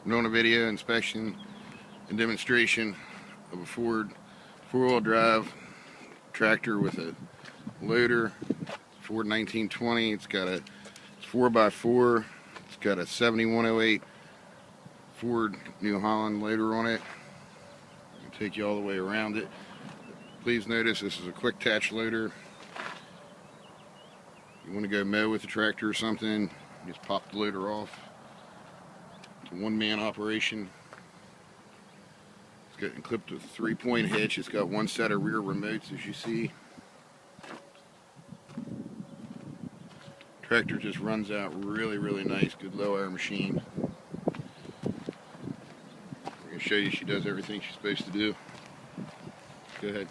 doing a video inspection and demonstration of a Ford 4-wheel drive tractor with a loader. Ford 1920. It's got a 4x4. It's got a 7108 Ford New Holland loader on it. I'll take you all the way around it. Please notice this is a quick attach loader. You want to go mow with the tractor or something, just pop the loader off. It's a one-man operation. It's got clipped with a 3-point hitch. It's got one set of rear remotes, as you see. Tractor just runs out really nice. Good low-hour machine. I'm going to show you she does everything she's supposed to do. Go ahead.